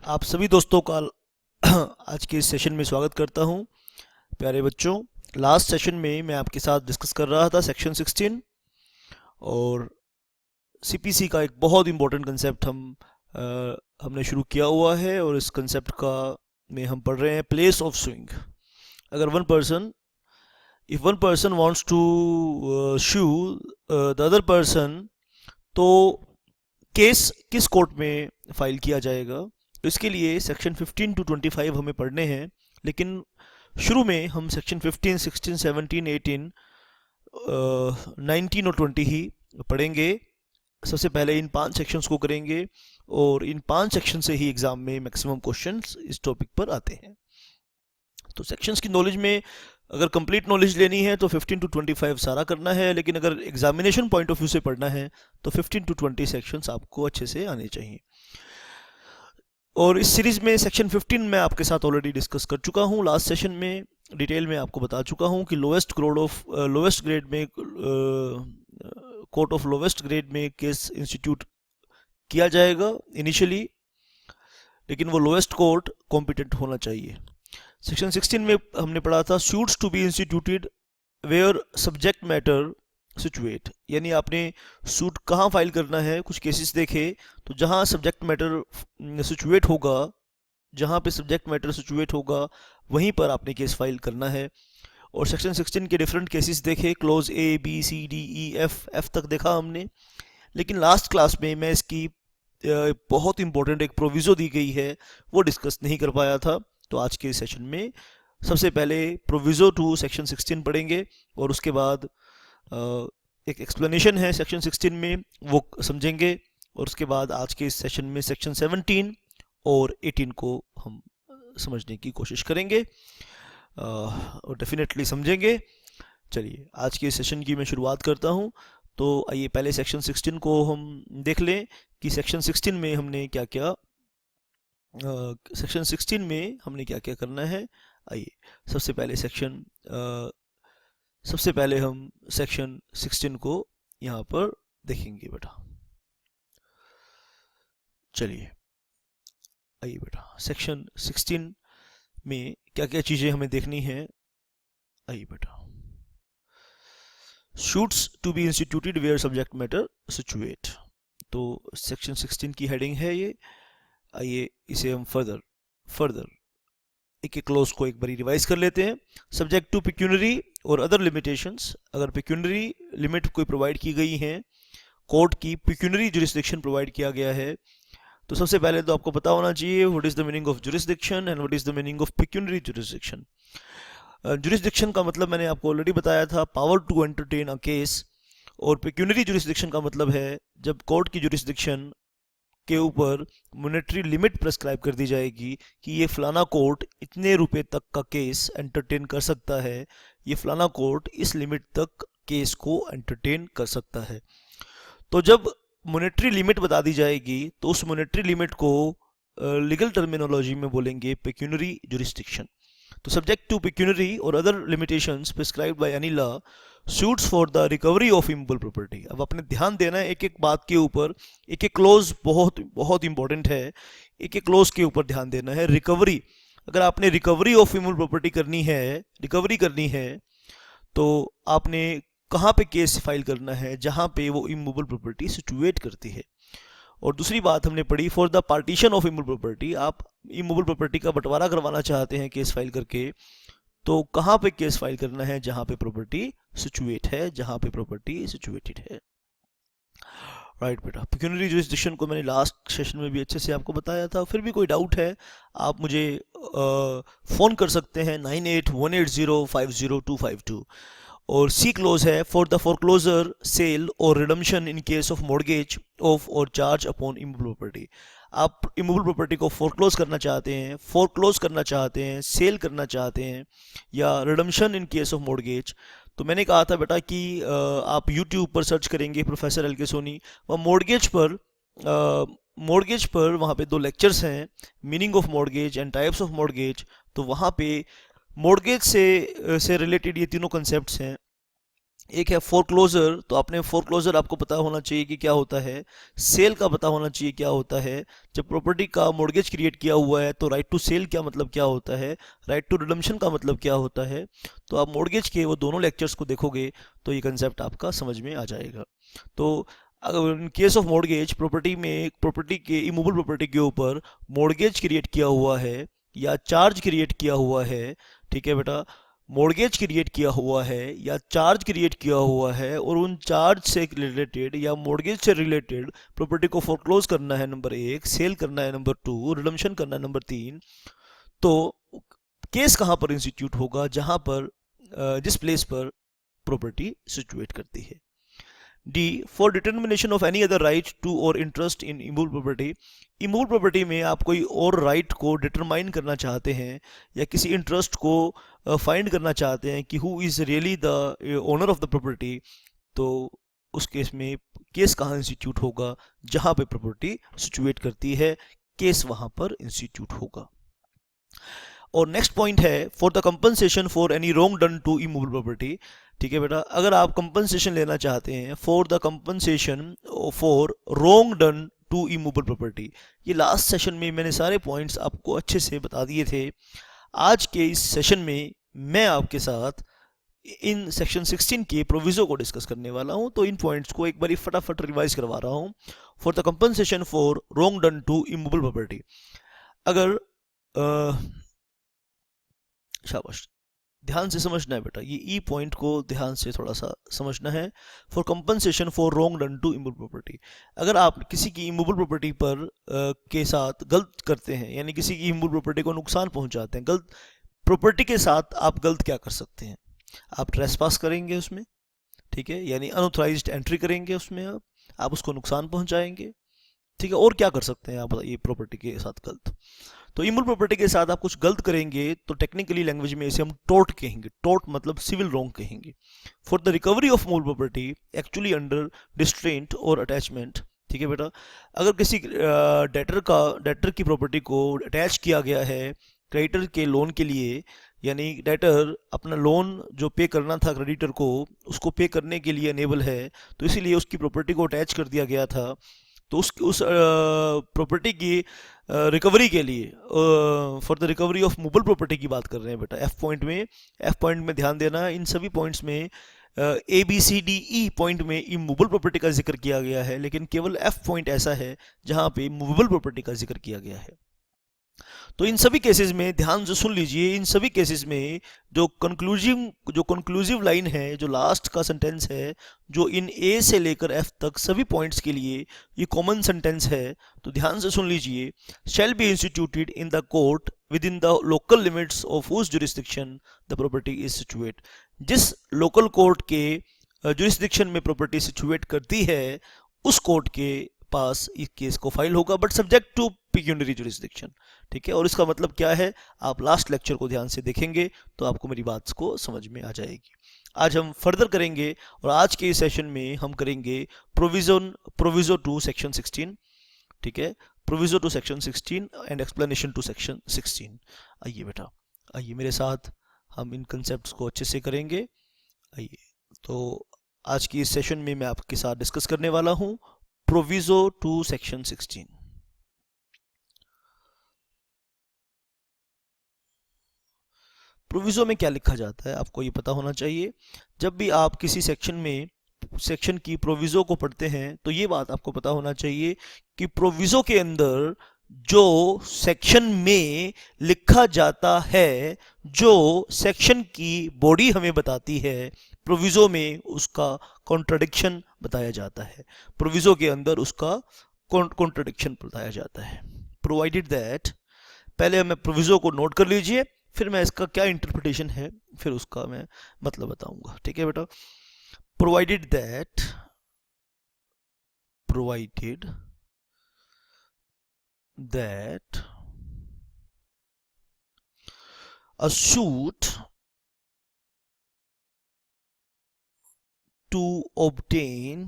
आप सभी दोस्तों का आज के इस सेशन में स्वागत करता हूं। प्यारे बच्चों, लास्ट सेशन में मैं आपके साथ डिस्कस कर रहा था सेक्शन 16 और सीपीसी का एक बहुत इंपॉर्टेंट कंसेप्ट हमने शुरू किया हुआ है और इस कंसेप्ट का में हम पढ़ रहे हैं प्लेस ऑफ स्विंग। अगर if one person wants to sue the other person, तो केस किस कोर्ट में फाइल किया जाएगा। इसके लिए सेक्शन 15 टू 25 हमें पढ़ने हैं, लेकिन शुरू में हम सेक्शन 15, 16, 17, 18, 19 और 20 ही पढ़ेंगे। सबसे पहले इन 5 सेक्शंस को करेंगे और इन 5 सेक्शन से ही एग्जाम में मैक्सिमम क्वेश्चंस इस टॉपिक पर आते हैं। तो सेक्शंस की नॉलेज में अगर कंप्लीट नॉलेज लेनी है तो 15 टू 25 सारा करना है, लेकिन अगर एग्जामिनेशन पॉइंट ऑफ व्यू से पढ़ना है तो 15 टू 20 सेक्शंस आपको अच्छे से आने चाहिए। और इस सीरीज में सेक्शन 15 मैं आपके साथ ऑलरेडी डिस्कस कर चुका हूँ। लास्ट सेशन में डिटेल में आपको बता चुका हूँ कि लोवेस्ट ग्रेड में कोर्ट ऑफ लोवेस्ट ग्रेड में केस इंस्टीट्यूट किया जाएगा इनिशियली, लेकिन वो लोवेस्ट कोर्ट कॉम्पिटेंट होना चाहिए। सेक्शन 16 में हमने पढ़ा था suits to be instituted where subject matter situate, यानी आपने सूट कहाँ फाइल करना है। कुछ केसेस देखे तो जहाँ सब्जेक्ट मैटर सिचुएट होगा, जहाँ पे सब्जेक्ट मैटर सिचुएट होगा वहीं पर आपने केस फाइल करना है। और सेक्शन 16 के डिफरेंट केसेस देखे, clause A B C D E F तक देखा हमने। लेकिन लास्ट क्लास में मैं इसकी बहुत इंपॉर्टेंट एक प्रोविज़ो दी गई है वो डिस्कस नहीं कर पाया था, तो आज के सेशन में सबसे पहले प्रोविज़ो टू सेक्शन 16 पढ़ेंगे और उसके बाद एक एक्सप्लेनेशन है सेक्शन 16 में वो समझेंगे, और उसके बाद आज के इस सेशन में सेक्शन 17 और 18 को हम समझने की कोशिश करेंगे और डेफिनेटली समझेंगे। चलिए आज के सेशन की मैं शुरुआत करता हूँ। तो आइए पहले सेक्शन 16 को हम देख लें कि सेक्शन 16 में हमने क्या क्या करना है। आइए सबसे पहले हम सेक्शन 16 को यहाँ पर देखेंगे बेटा। चलिए आइए बेटा, सेक्शन 16 में क्या क्या चीज़ें हमें देखनी है। आइए बेटा, suits to be instituted where subject matter situate, तो सेक्शन 16 की हेडिंग है ये। आइए इसे हम फर्दर एक एक क्लोज को एक बारी रिवाइज कर लेते हैं। सब्जेक्ट टू पिक्यूनरी और अदर लिमिटेशंस, अगर पिक्यूनरी लिमिट कोई प्रोवाइड की गई हैं, कोर्ट की पिक्यूनरी जुरिस्डिक्शन प्रोवाइड किया गया है, तो सबसे पहले तो आपको पता होना चाहिए what is the meaning of jurisdiction and what is the meaning of pecuniary jurisdiction. Jurisdiction का मतलब मैंने आपको ऑलरेडी बताया था, power to entertain a case, और पिक्यूनरी जुरिस्डिक्शन का मतलब है जब कोर्ट की जुरिस्डिक्शन के ऊपर मॉनेटरी लिमिट प्रेस्क्राइब कर दी जाएगी कि ये फलाना कोर्ट इतने रुपए तक का केस एंटरटेन कर सकता है, ये फलाना कोर्ट इस लिमिट तक केस को एंटरटेन कर सकता है। तो जब मॉनेटरी लिमिट बता दी जाएगी तो उस मॉनेटरी लिमिट को लीगल टर्मिनोलॉजी में बोलेंगे पेक्यूनरी जुरिस्डिक्शन। तो सब्जेक्ट टू पेक्यूनरी और other limitations prescribed by any law suits for the recovery of immovable property. अब आपने ध्यान देना है एक एक बात के ऊपर, एक एक क्लोज बहुत इंपॉर्टेंट है, एक एक क्लोज के ऊपर ध्यान देना है। रिकवरी, अगर आपने रिकवरी ऑफ इमूवेबल प्रॉपर्टी करनी है तो आपने कहाँ पे केस फाइल करना है, जहाँ पे वो इमूवेबल प्रॉपर्टी सिचुएट करती है। और दूसरी बात हमने पढ़ी, for the partition of immovable property, आप इमूवेबल प्रॉपर्टी का बंटवारा करवाना चाहते हैं केस फाइल करके, तो कहाँ पे केस फाइल करना है, जहाँ पे प्रॉपर्टी सिचुएट है, जहाँ पे प्रॉपर्टी सिचुएटेड है। राइट बेटा, पिक्यूनरी जुरिस्डिक्शन को मैंने लास्ट सेशन में भी अच्छे से आपको बताया था। फिर भी कोई डाउट है आप मुझे फ़ोन कर सकते हैं 9818050252। और सी क्लोज है फॉर द फोरक्लोजर, सेल और redemption in case of mortgage of और चार्ज अपॉन इमूवेबल प्रॉपर्टी। आप इमूवेबल प्रॉपर्टी को फोरक्लोज करना चाहते हैं, सेल करना चाहते हैं, या redemption in case of mortgage. तो मैंने कहा था बेटा कि आप YouTube पर सर्च करेंगे प्रोफेसर एल के सोनी, वह मॉर्गेज पर वहाँ पे 2 लेक्चर्स हैं, meaning of mortgage and types of mortgage. तो वहाँ पे मॉर्गेज से रिलेटेड ये तीनों कंसेप्ट्स हैं, एक है फोरक्लोजर, तो आपने फोरक्लोजर आपको पता होना चाहिए कि क्या होता है। सेल का पता होना चाहिए क्या होता है। जब प्रॉपर्टी का मॉर्गेज क्रिएट किया हुआ है तो राइट टू सेल क्या मतलब क्या होता है, राइट टू रिडम्पशन का मतलब क्या होता है। तो आप मॉर्गेज के वो दोनों लेक्चर्स को देखोगे तो ये कंसेप्ट आपका समझ में आ जाएगा। तो अगर in case of mortgage, property में प्रॉपर्टी के इमूवेबल प्रॉपर्टी के ऊपर मॉर्गेज क्रिएट किया हुआ है या चार्ज क्रिएट किया हुआ है, ठीक है बेटा, मॉर्गेज क्रिएट किया हुआ है या चार्ज क्रिएट किया हुआ है, और उन चार्ज से रिलेटेड या मॉर्गेज से रिलेटेड प्रॉपर्टी को फोरक्लोज करना है नंबर 1, सेल करना है नंबर 2, रिडम्पशन करना है नंबर 3, तो केस कहाँ पर इंस्टीट्यूट होगा, जहाँ पर जिस प्लेस पर प्रॉपर्टी सिचुएट करती है। D, for determination of any other right to or interest in immovable property. Immovable property में आप कोई और राइट को डिटरमाइन करना चाहते हैं या किसी इंटरेस्ट को फाइंड करना चाहते हैं कि who is really the owner of the property, तो उस केस में केस कहाँ इंस्टीट्यूट होगा, जहाँ पे प्रॉपर्टी सिचुएट करती है, केस वहाँ पर इंस्टीट्यूट होगा। और नेक्स्ट पॉइंट है for the compensation for any wrong done to immovable property. ठीक है बेटा, अगर आप कंपनसेशन लेना चाहते हैं for the compensation for wrong done to immovable property, ये लास्ट सेशन में मैंने सारे पॉइंट्स आपको अच्छे से बता दिए थे। आज के इस सेशन में मैं आपके साथ इन सेक्शन 16 के प्रोविजो को डिस्कस करने वाला हूं, तो इन पॉइंट्स को एक बार फटाफट रिवाइज करवा रहा हूं। For the compensation for wrong done to immovable property, अगर शाबाश, ध्यान से समझना है बेटा, ये ई पॉइंट को ध्यान से थोड़ा सा समझना है। For compensation for wrong done to immovable property, अगर आप किसी की इमूवेबल प्रॉपर्टी पर के साथ गलत करते हैं, यानी किसी की इमूवेबल प्रॉपर्टी को नुकसान पहुंचाते हैं, गलत प्रॉपर्टी के साथ आप गलत क्या कर सकते हैं, आप ट्रेसपास करेंगे उसमें, ठीक है, यानी अनऑथराइज्ड एंट्री करेंगे उसमें, आप उसको नुकसान पहुंचाएंगे, ठीक है, और क्या कर सकते हैं आप ये प्रॉपर्टी के साथ गलत। तो इमूवेबल प्रॉपर्टी के साथ आप कुछ गलत करेंगे तो टेक्निकली लैंग्वेज में इसे हम टोर्ट कहेंगे, टोर्ट मतलब सिविल रॉन्ग कहेंगे। For the recovery of movable property actually under distraint or attachment, ठीक है बेटा, अगर किसी डेटर की प्रॉपर्टी को अटैच किया गया है क्रेडिटर के लोन के लिए, यानी डेटर अपना लोन जो पे करना था क्रेडिटर को, उसको पे करने के लिए अनेबल है, तो इसीलिए उसकी प्रॉपर्टी को अटैच कर दिया गया था। तो उस प्रॉपर्टी की रिकवरी के लिए, for the recovery of movable property की बात कर रहे हैं बेटा। एफ पॉइंट में ध्यान देना, इन सभी पॉइंट्स में A B C D E point में इमूवेबल प्रॉपर्टी का जिक्र किया गया है, लेकिन केवल एफ पॉइंट ऐसा है जहां पे मूवेबल प्रॉपर्टी का जिक्र किया गया है। तो इन सभी केसेस में ध्यान से सुन लीजिए, इन सभी केसेस में जो कंक्लूसिव लाइन है, जो लास्ट का सेंटेंस है, जो इन ए से लेकर एफ तक सभी पॉइंट्स के लिए ये कॉमन सेंटेंस है, तो ध्यान से सुन लीजिए। Shall be instituted in the court within the local limits of whose jurisdiction the property is situate. जिस लोकल कोर्ट के जुरिस्डिक्शन में प्रॉपर्टी सिचुएट करती है, उस कोर्ट के पास इस केस को फाइल होगा, but subject to pecuniary jurisdiction, ठीक है। और इसका मतलब क्या है, आप लास्ट लेक्चर को ध्यान से देखेंगे तो आपको मेरी बात को समझ में आ जाएगी। आज हम फर्दर करेंगे, और आज के इस सेशन में हम करेंगे प्रोविजो टू सेक्शन 16, ठीक है, proviso to section 16 and explanation to section 16। आइए बेटा, आइए मेरे साथ हम इन कंसेप्ट को अच्छे से करेंगे। आइए, तो आज की इस सेशन में मैं आपके साथ डिस्कस करने वाला हूँ प्रोविजो टू सेक्शन 16। प्रोविजो में क्या लिखा जाता है आपको ये पता होना चाहिए। जब भी आप किसी सेक्शन की प्रोविजो को पढ़ते हैं तो ये बात आपको पता होना चाहिए कि प्रोविजो के अंदर जो सेक्शन में लिखा जाता है, जो सेक्शन की बॉडी हमें बताती है, प्रोविजो में उसका कॉन्ट्रडिक्शन बताया जाता है, प्रोविजो के अंदर उसका कॉन्ट्रडिक्शन बताया जाता है। प्रोवाइडेड दैट, पहले हमें प्रोविजो को नोट कर लीजिए, फिर मैं इसका क्या इंटरप्रिटेशन है फिर उसका मैं मतलब बताऊंगा, ठीक है बेटा। Provided that a suit to obtain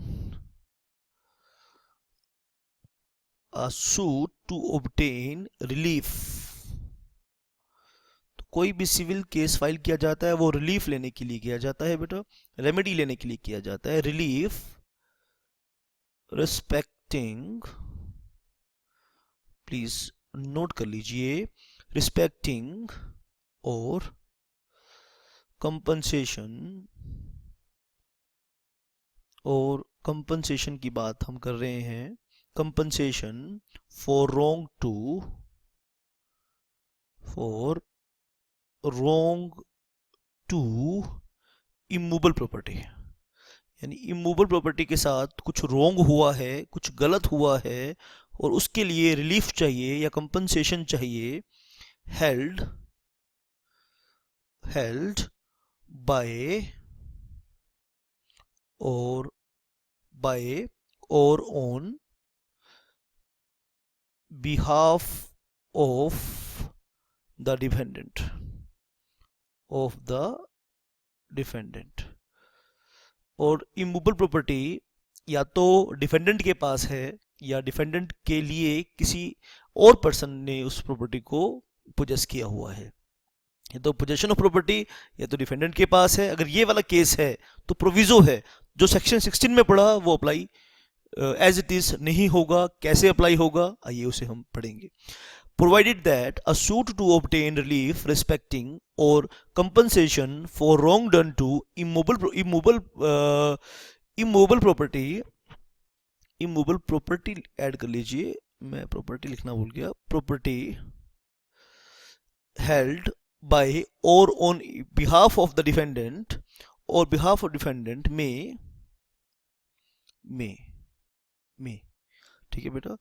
relief, तो कोई भी सिविल केस फाइल किया जाता है वो रिलीफ लेने के लिए किया जाता है बेटा, रेमेडी लेने के लिए किया जाता है। रिलीफ रिस्पेक्टिंग, प्लीज नोट कर लीजिए, रिस्पेक्टिंग और कंपनसेशन, और कंपनसेशन की बात हम कर रहे हैं, compensation for wrong to immovable property, यानी इमूवेबल प्रॉपर्टी के साथ कुछ रोंग हुआ है, कुछ गलत हुआ है और उसके लिए रिलीफ चाहिए या कंपनसेशन चाहिए, हेल्ड बाय और on behalf of the defendant और इमूवेबल प्रॉपर्टी या तो डिफेंडेंट के पास है या डिफेंडेंट के लिए किसी और पर्सन ने उस प्रॉपर्टी को पोजेस किया हुआ है। या तो पोजेशन ऑफ प्रॉपर्टी या तो डिफेंडेंट के पास है। अगर ये वाला केस है तो प्रोविजो है जो सेक्शन 16 में पढ़ा वो अप्लाई एज इट इज नहीं होगा। कैसे अप्लाई होगा आइए उसे हम पढ़ेंगे। Provided that a suit to obtain relief respecting or compensation for wrong done to immovable property add कर लीजिए, मैं प्रॉपर्टी लिखना भूल गया, property held by or on behalf of the defendant or behalf of defendant may, ठीक है बेटा,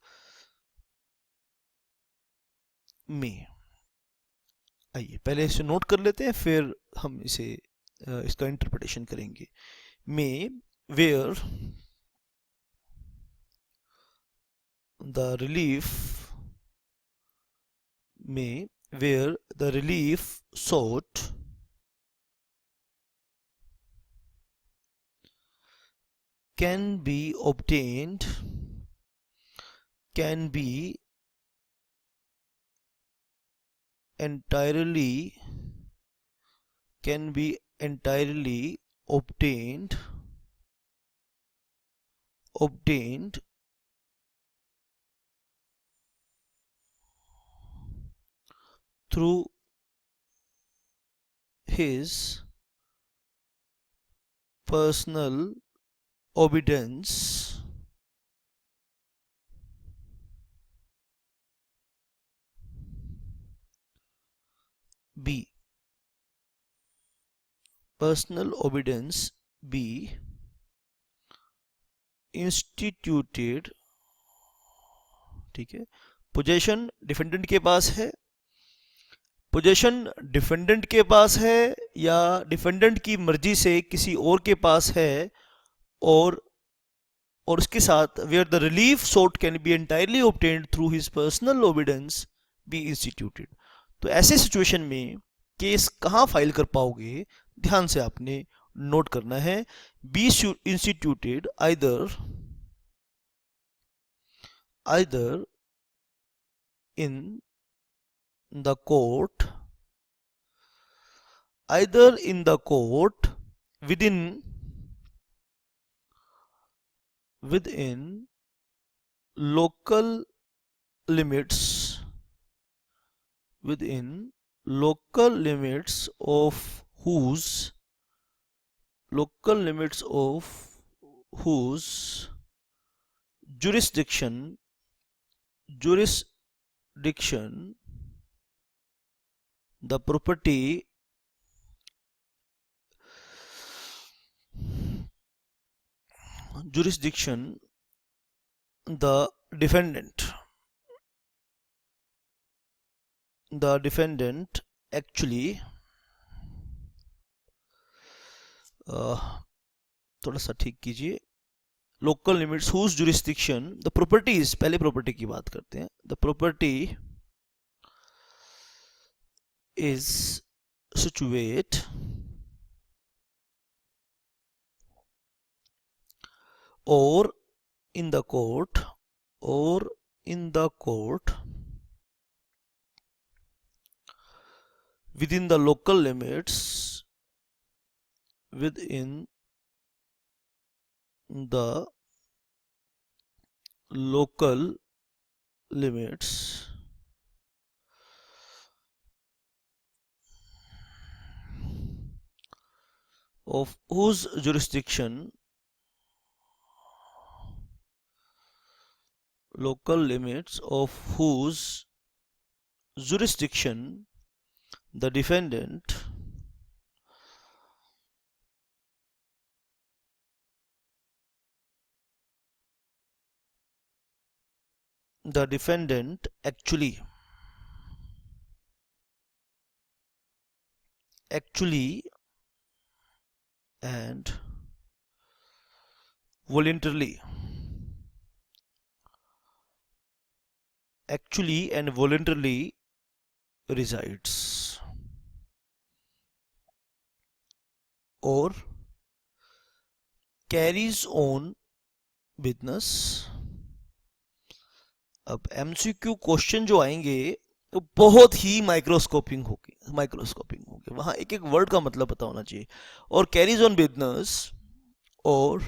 में। आइए पहले इसे नोट कर लेते हैं फिर हम इसे इसका इंटरप्रिटेशन करेंगे। में where the relief sought can be obtained, entirely obtained through his personal obedience be instituted, ठीक है। पोजेशन डिफेंडेंट के पास है, पोजेशन डिफेंडेंट के पास है या डिफेंडेंट की मर्जी से किसी और के पास है, और उसके साथ where the relief sought can be entirely obtained through his personal obedience be instituted. तो ऐसे सिचुएशन में केस कहाँ फाइल कर पाओगे, ध्यान से आपने नोट करना है। B instituted either in the court, within local limits, of whose jurisdiction the property the defendant actually थोड़ा सा ठीक कीजिए, local limits whose jurisdiction the properties, पहले प्रॉपर्टी की बात करते हैं, the property is situate or in the court within the local limits, within the local limits of whose jurisdiction, local limits of whose jurisdiction the defendant actually and voluntarily resides or carries on business. अब MCQ question जो आएंगे तो बहुत ही माइक्रोस्कोपिंग होगी, वहां एक एक word का मतलब पता होना चाहिए. और कैरीज ऑन बिजनेस और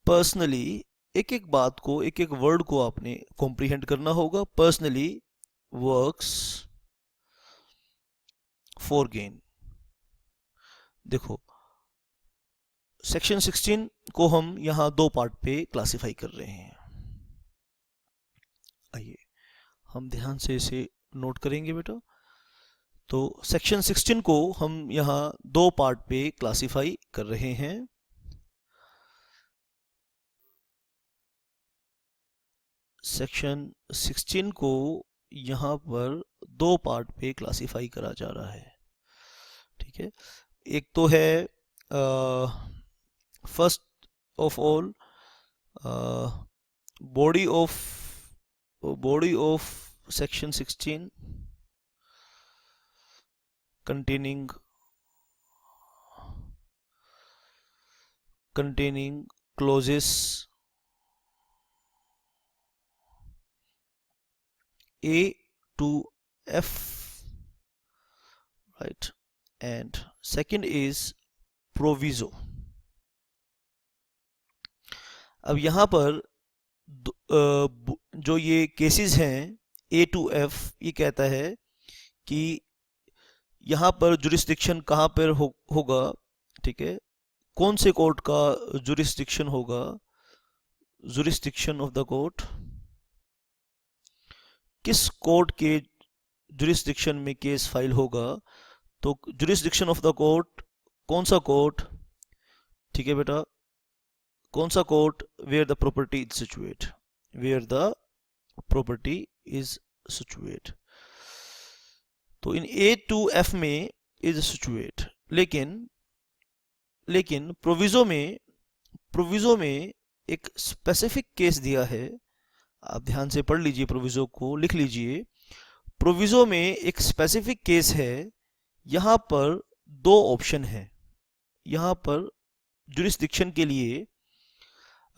पर्सनली, एक एक बात को, एक एक वर्ड को आपने कॉम्प्रीहेंड करना होगा. Personally works for gain. देखो सेक्शन 16 को हम यहां दो पार्ट पे क्लासिफाई कर रहे हैं. आइए हम ध्यान से इसे नोट करेंगे बेटा. तो सेक्शन 16 को हम यहां दो पार्ट पे क्लासिफाई कर रहे हैं. सेक्शन 16 को यहां पर दो पार्ट पे क्लासिफाई करा जा रहा है. ठीक है, एक तो है first of all body of section 16 containing clauses A to F, right, and second is proviso. अब यहां पर जो ये केसेस हैं A to F, ये कहता है कि यहाँ पर जुरिस्डिक्शन कहाँ पर होगा. ठीक है, कौन से कोर्ट का जुरिस्डिक्शन होगा. जुरिस्डिक्शन ऑफ द कोर्ट, किस कोर्ट के जुरिस्डिक्शन में केस फाइल होगा. तो जुरिस्डिक्शन ऑफ द कोर्ट, कौन सा कोर्ट. ठीक है बेटा, कौन सा court. Where the property is situate, where the property is situate. तो इन A to F में इज सिचुएट. लेकिन प्रोविजो में एक स्पेसिफिक केस दिया है. आप ध्यान से पढ़ लीजिए, प्रोविजो को लिख लीजिए. प्रोविजो में एक स्पेसिफिक केस है. यहां पर दो ऑप्शन है. यहां पर जुरिस्डिक्शन के लिए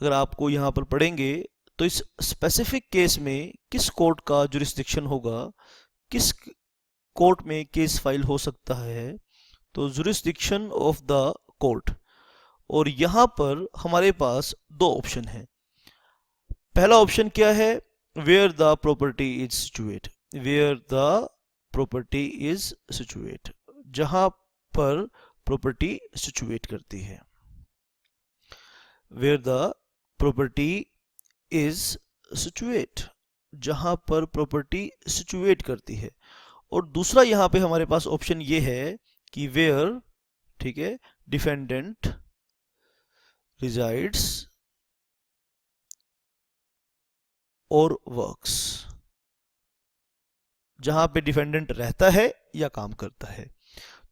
अगर आपको यहां पर पढ़ेंगे तो इस स्पेसिफिक केस में किस कोर्ट का जुरिस्डिक्शन होगा, किस कोर्ट में केस फाइल हो सकता है. तो जुरिस्डिक्शन ऑफ द कोर्ट. और यहां पर हमारे पास दो ऑप्शन है. पहला ऑप्शन क्या है, where the property is situate. Where the property is situate, जहां पर प्रॉपर्टी सिचुएट करती है. Where the property is situate, जहां पर प्रॉपर्टी सिचुएट करती है. और दूसरा यहां पे हमारे पास ऑप्शन ये है कि वेयर, ठीक है, डिफेंडेंट रिजाइड्स और वर्क्स, जहां पे डिफेंडेंट रहता है या काम करता है.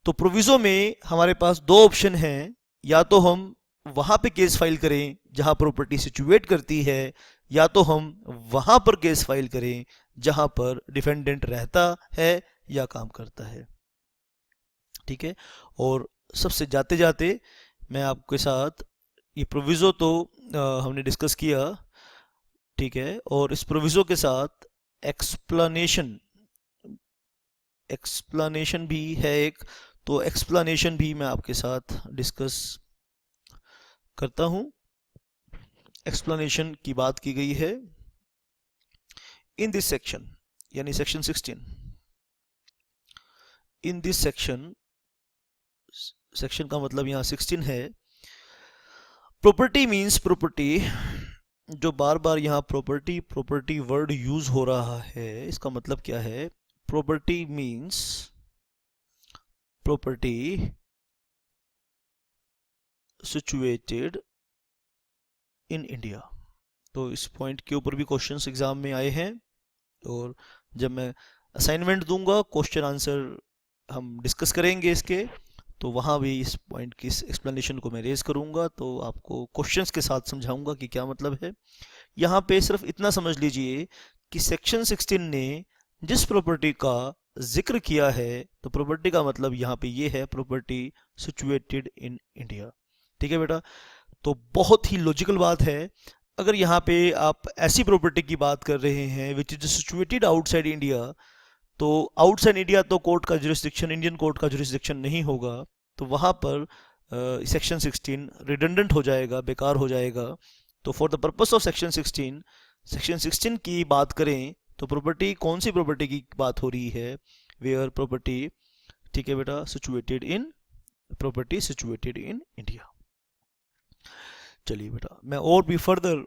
तो प्रोविजो में हमारे पास दो ऑप्शन हैं. या तो हम वहां पे केस फाइल करें जहां प्रॉपर्टी सिचुएट करती है, या तो हम वहां पर केस फाइल करें जहां पर डिफेंडेंट रहता है या काम करता है. ठीक है, और सबसे जाते जाते मैं आपके साथ ये प्रोविजो तो हमने डिस्कस किया. ठीक है, और इस प्रोविजो के साथ एक्सप्लेनेशन एक्सप्लेनेशन भी है एक, तो एक्सप्लेनेशन भी मैं आपके साथ डिस्कस करता हूं। एक्सप्लेनेशन की बात की गई है इन दिस सेक्शन, यानी section 16। In this section, section का मतलब यहाँ 16 है। प्रॉपर्टी मीन्स प्रॉपर्टी, जो बार बार यहाँ प्रॉपर्टी प्रॉपर्टी वर्ड यूज हो रहा है, इसका मतलब क्या है? Property means property situated in India. तो इस पॉइंट के ऊपर भी क्वेश्चंस एग्जाम में आए हैं, और जब मैं असाइनमेंट दूंगा, क्वेश्चन आंसर हम डिस्कस करेंगे इसके, तो वहाँ भी इस पॉइंट की एक्सप्लेनेशन को मैं रेज करूंगा, तो आपको क्वेश्चंस के साथ समझाऊंगा कि क्या मतलब है। यहाँ पे सिर्फ इतना समझ लीजिए कि सेक्शन 16 ने जिस प्रॉपर्टी का जिक्र किया है, तो प्रॉपर्टी का मतलब यहाँ पे ये है, प्रॉपर्टी सिचुएटेड इन इंडिया। ठीक है बेटा, तो बहुत ही लॉजिकल बात है। अगर यहाँ पे आप ऐसी प्रॉपर्टी की बात कर रहे हैं which is situated outside India, तो आउटसाइड इंडिया तो कोर्ट का जुरिस्डिक्शन, इंडियन कोर्ट का जुरिस्डिक्शन नहीं होगा, तो वहाँ पर सेक्शन 16 रिडंडेंट हो जाएगा, बेकार हो जाएगा। तो for the purpose of section 16, section 16 की बात करें तो प्रॉपर्टी, कौन सी प्रॉपर्टी की बात हो रही है? वेयर प्रॉपर्टी, ठीक है बेटा, situated in, property situated in India. चलिए बेटा, मैं और भी फर्दर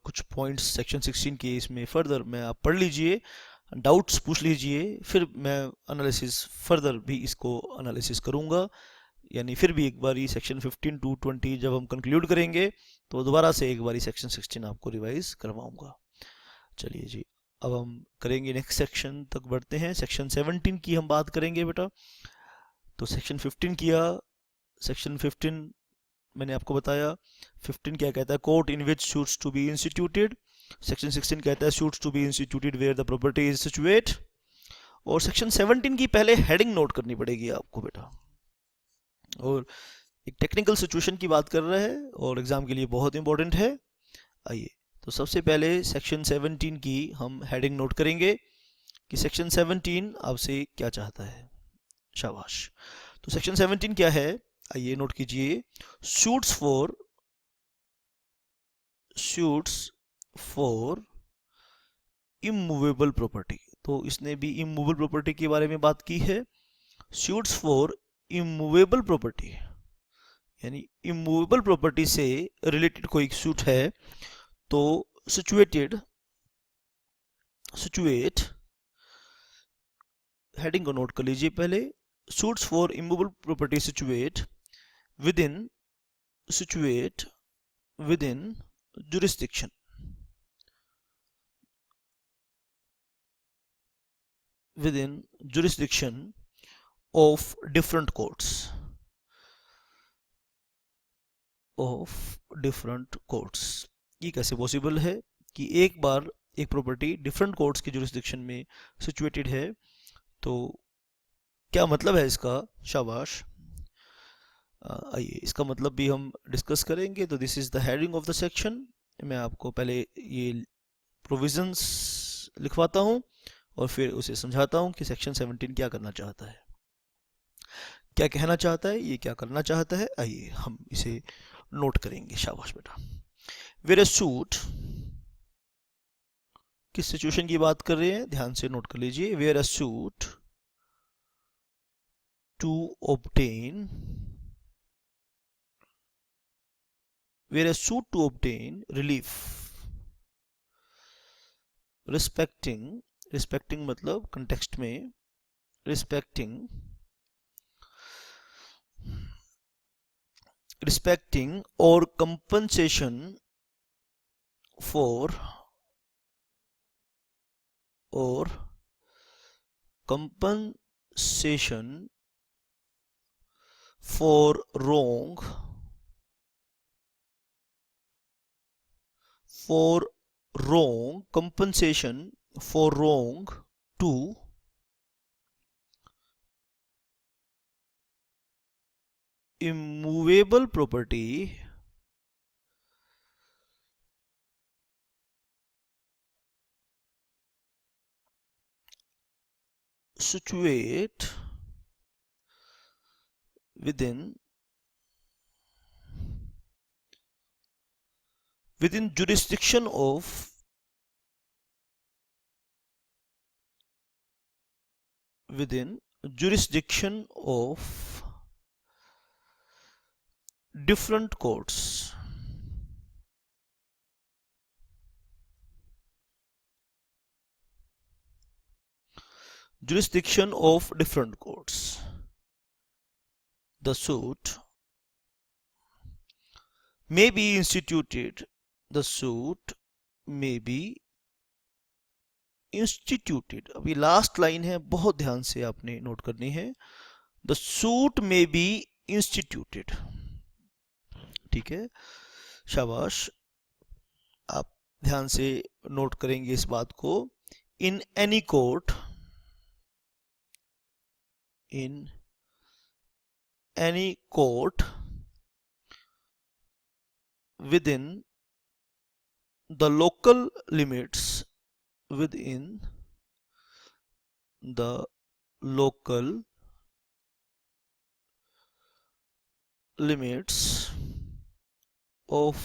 कुछ पॉइंट्स सेक्शन 16 के इसमें फर्दर मैं, आप पढ़ लीजिए, डाउट्स पूछ लीजिए, फिर मैं एनालिसिस फर्दर भी इसको एनालिसिस करूंगा। यानी फिर भी एक बारी सेक्शन 15 टू 20 जब हम कंक्लूड करेंगे, तो दोबारा से एक बारी सेक्शन 16 आपको रिवाइज करवाऊंगा। चलिए जी, अब हम करेंगे नेक्स्ट सेक्शन तक बढ़ते हैं। सेक्शन 17 की हम बात करेंगे बेटा। तो सेक्शन 15 किया, सेक्शन 15 मैंने आपको बताया। 15 क्या कहता है? Court in which suits to be instituted. Section 16 कहता है suits to be instituted where the property is situate. और सेक्शन 17 की पहले हेडिंग नोट करनी पड़ेगी आपको बेटा, और एक टेक्निकल सिचुएशन की बात कर रहा है और एग्जाम के लिए बहुत इंपॉर्टेंट है। आइए, तो सबसे पहले सेक्शन 17 की हम हेडिंग नोट करेंगे कि सेक्शन 17 आपसे क्या चाहता है। शाबाश। तो सेक्शन 17 क्या है? आइए नोट कीजिए। Suits for immovable property. तो इसने भी इमूवेबल प्रॉपर्टी के बारे में बात की है। सूट्स फॉर इमूवेबल प्रॉपर्टी, यानी इमूवेबल प्रॉपर्टी से रिलेटेड कोई सूट है, तो सिचुएट हेडिंग को नोट कर लीजिए पहले। Suits for immovable property situate within jurisdiction of different courts, ये कैसे पॉसिबल है कि एक बार एक प्रॉपर्टी डिफरेंट कोर्ट्स की जुरिस्डिक्शन में सिचुएटेड है? तो क्या मतलब है इसका? शाबाश। आइए, इसका मतलब भी हम डिस्कस करेंगे। तो this is the heading of the section. मैं आपको पहले ये प्रोविजंस लिखवाता हूँ और फिर उसे समझाता हूँ कि सेक्शन 17 क्या करना चाहता है, क्या कहना चाहता है, ये क्या करना चाहता है। आइए हम इसे नोट करेंगे। शाबाश बेटा। वेयर ए सूट, किस सिचुएशन की बात कर रहे हैं? ध्यान से नोट कर लीजिए। Where a suit to obtain, where a suit to obtain relief respecting मतलब कंटेक्स्ट में, रिस्पेक्टिंग और कंपनसेशन फॉर, और compensation for wrong, compensation for wrong to immovable property situate within jurisdiction of different courts. Jurisdiction of different courts. The suit may be instituted. The suit may be instituted. अभी last line है, बहुत ध्यान से आपने note करनी है. The suit may be instituted. ठीक है, शाबाश, आप ध्यान से नोट करेंगे इस बात को. In any court, in any court within the local limits, within the local limits of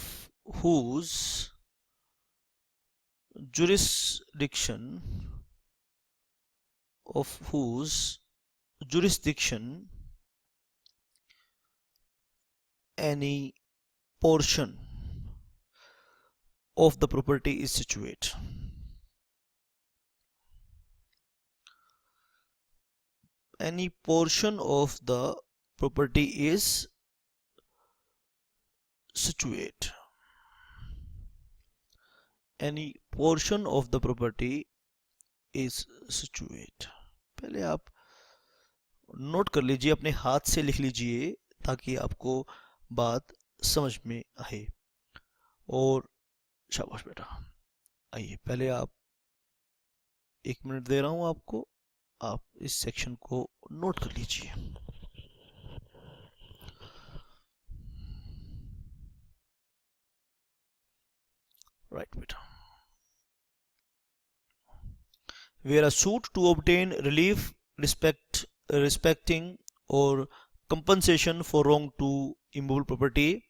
whose jurisdiction, any portion of the property is situate. Any portion of the property is situate. Any portion of the property is situate. पहले आप note कर लीजिए, अपने हाथ से लिख लीजिए ताकि आपको बात समझ में आए. और शाबाश बेटा. आइए, पहले आप 1 मिनट दे रहा हूं आपको, आप इस सेक्शन को नोट कर लीजिए. राइट बेटा. Where a suit to obtain relief respecting or compensation for wrong to immovable property,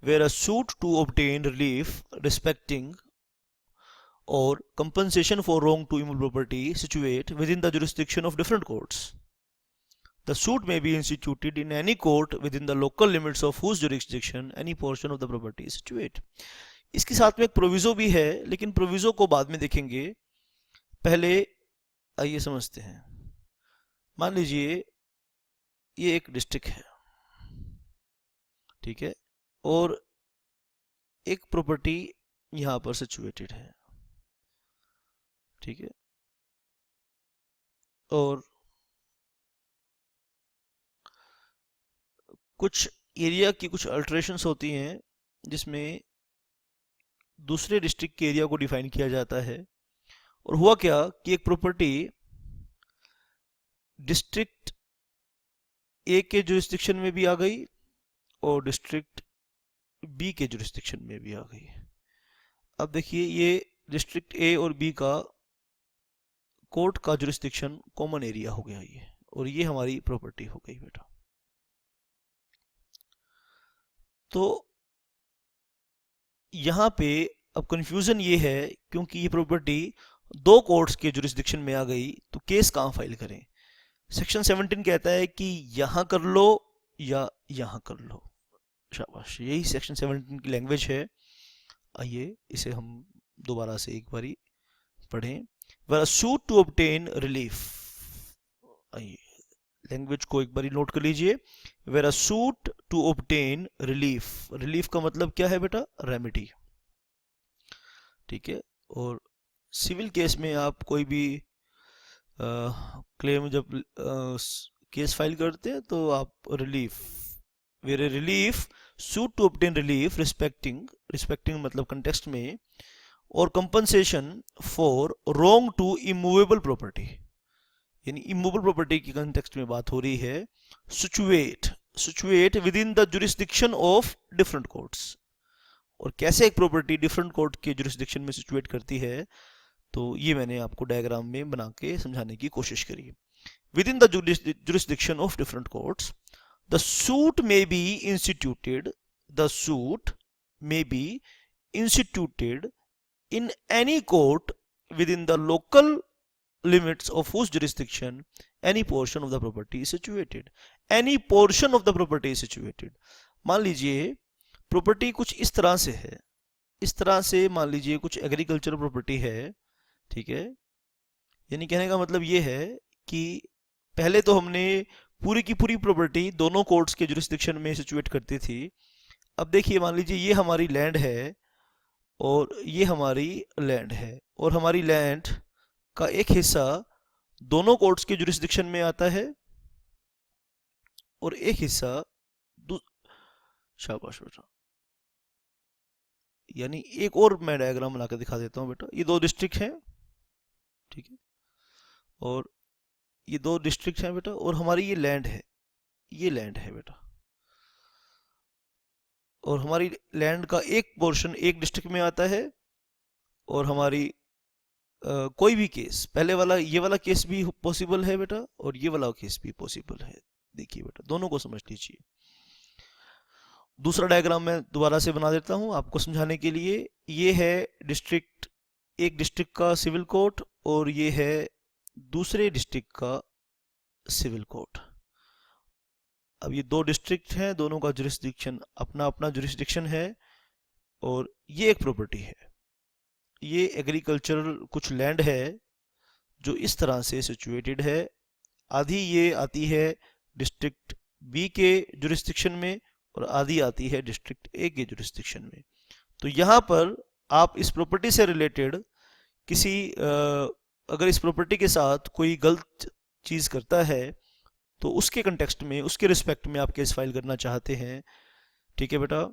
where a suit to obtain relief respecting or compensation for wrong to immovable property situate within the jurisdiction of different courts. The suit may be instituted in any court within the local limits of whose jurisdiction any portion of the property is situate. इसके साथ में एक proviso भी है, लेकिन proviso को बाद में देखेंगे. पहले आइए समझते हैं. मान लीजिए ये एक डिस्ट्रिक्ट है, ठीक है, और एक प्रॉपर्टी यहां पर सिचुएटेड है, ठीक है, और कुछ एरिया की कुछ अल्टरेशंस होती हैं जिसमें दूसरे डिस्ट्रिक्ट के एरिया को डिफाइन किया जाता है. और हुआ क्या कि एक प्रॉपर्टी डिस्ट्रिक्ट ए के जुरिस्डिक्शन में भी आ गई और डिस्ट्रिक्ट बी के जुरिस्डिक्शन में भी आ गई. अब देखिए, ये डिस्ट्रिक्ट ए और बी का कोर्ट का जुरिस्डिक्शन कॉमन एरिया हो गया ये, और ये हमारी प्रॉपर्टी हो गई बेटा. तो यहां पे अब कंफ्यूजन ये है, क्योंकि ये प्रॉपर्टी 2 कोर्ट्स के जुरिस्डिक्शन में आ गई, तो केस कहां फाइल करें. सेक्शन 17 कहता है कि यहां कर लो या यहां कर लो. शाबाश, यही सेक्शन 17 की लैंग्वेज है. आइए इसे हम दोबारा से एक बारी पढ़ें. where a suit to obtain relief, आइए लैंग्वेज को एक बारी नोट कर लीजिए. where a suit to obtain relief, relief का मतलब क्या है बेटा, रेमेडी, ठीक है. और सिविल केस में आप कोई भी क्लेम जब केस फाइल करते हैं तो आप relief, where relief, suit to obtain relief respecting मतलब कंटेक्स्ट में, और compensation for wrong to immovable property, यानी इमूवेबल प्रॉपर्टी की कंटेक्स्ट में बात हो रही है. Situate within the jurisdiction of different courts. और कैसे एक प्रॉपर्टी डिफरेंट कोर्ट के जुरिस्डिक्शन में सिचुएट करती है, तो ये मैंने आपको डायग्राम में बना के समझाने की कोशिश करी. within the jurisdiction of different courts. The suit may be instituted. The suit may be instituted in any court within the local limits of whose jurisdiction any portion of the property is situated. Any portion of the property is situated. मान लीजिए property कुछ इस तरह से है, इस तरह से मान लीजिए कुछ एग्रीकल्चर प्रॉपर्टी है, ठीक है। यानी कहने का मतलब ये है कि पहले तो हमने पूरी की पूरी प्रॉपर्टी दोनों कोर्ट्स के जुरिस्डिक्शन में सिचुएट करती थी। अब देखिए मान लीजिए ये हमारी लैंड है और ये हमारी लैंड है, और हमारी लैंड का एक हिस्सा दोनों कोर्ट्स के जुरिस्डिक्शन में आता है और एक हिस्सा शाबाश बेटा, यानी एक और मैं डायग्राम बनाकर दिखा देता हूँ बेटा। ये दो डिस्ट्रिक्ट हैं, ठीक है, और ये दो डिस्ट्रिक्ट हैं बेटा, और हमारी ये लैंड है, ये लैंड है बेटा, और हमारी लैंड का एक पोर्शन एक डिस्ट्रिक्ट में आता है, और हमारी कोई भी केस, पहले वाला ये वाला केस भी पॉसिबल है बेटा, और ये वाला केस भी पॉसिबल है। देखिए बेटा दोनों को समझ लीजिए। दूसरा डायग्राम मैं दोबारा से बना देता हूं आपको समझाने के लिए। ये है डिस्ट्रिक्ट, एक डिस्ट्रिक्ट का सिविल कोर्ट, और ये है दूसरे डिस्ट्रिक्ट का सिविल कोर्ट। अब ये दो डिस्ट्रिक्ट हैं, दोनों का जुरिस्डिक्शन अपना अपना जुरिस्डिक्शन है, और ये एक प्रॉपर्टी है, ये एग्रीकल्चरल कुछ लैंड है जो इस तरह से सिचुएटेड है। आधी ये आती है डिस्ट्रिक्ट बी के जुरिस्डिक्शन में और आधी आती है डिस्ट्रिक्ट ए के जुरिस्डिक्शन में। तो यहाँ पर आप इस प्रॉपर्टी से रिलेटेड किसी अगर इस प्रॉपर्टी के साथ कोई गलत चीज़ करता है तो उसके कंटेक्स्ट में, उसके रिस्पेक्ट में आप केस फाइल करना चाहते हैं, ठीक है बेटा,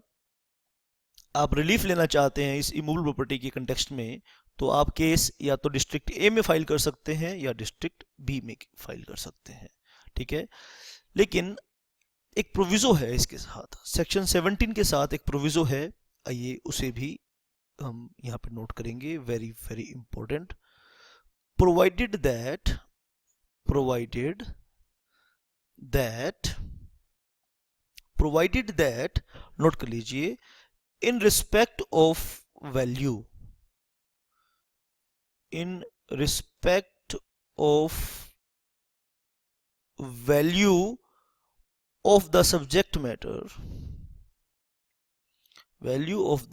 आप रिलीफ लेना चाहते हैं इस इमूवेबल प्रॉपर्टी के कंटेक्स्ट में, तो आप केस या तो डिस्ट्रिक्ट ए में फाइल कर सकते हैं या डिस्ट्रिक्ट बी में फाइल कर सकते हैं, ठीक है। लेकिन एक प्रोविजो है इसके साथ, सेक्शन 17 के साथ एक प्रोविजो है, आइए उसे भी हम यहाँ पे नोट करेंगे, very very important. Provided that note कर लीजिए, in respect of value of the subject matter, value of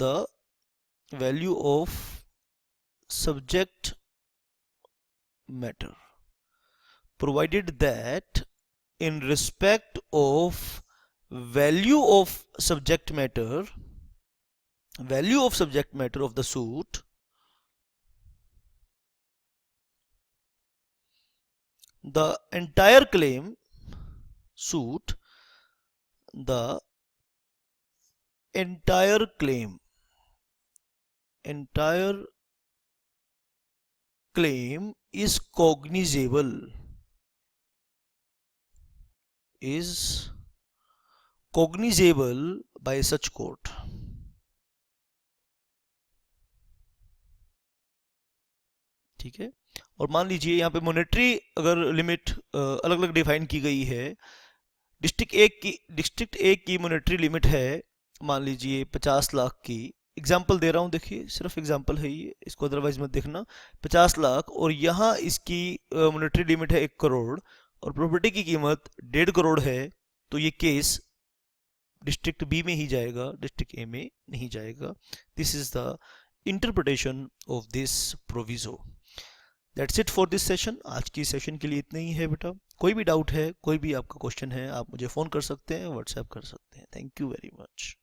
subject matter, provided that in respect of value of subject matter of the suit, the entire claim is cognizable by such court। ठीक है। और मान लीजिए यहाँ पे monetary अगर limit अलग अलग डिफाइन की गई है, डिस्ट्रिक्ट ए की मॉनेटरी लिमिट है मान लीजिए 50 लाख की, एग्जांपल दे रहा हूँ, देखिए सिर्फ एग्जांपल है ये, इसको अदरवाइज मत देखना, 50 लाख, और यहाँ इसकी मॉनेटरी लिमिट है 1 करोड़ और प्रॉपर्टी की कीमत 1.5 करोड़ है, तो ये केस डिस्ट्रिक्ट बी में ही जाएगा, डिस्ट्रिक्ट ए में नहीं जाएगा। This is the interpretation of this proviso. That's it for this session. आज की सेशन के लिए इतना ही है बेटा। कोई भी डाउट है, कोई भी आपका क्वेश्चन है, आप मुझे फ़ोन कर सकते हैं, व्हाट्सएप कर सकते हैं। Thank you very much.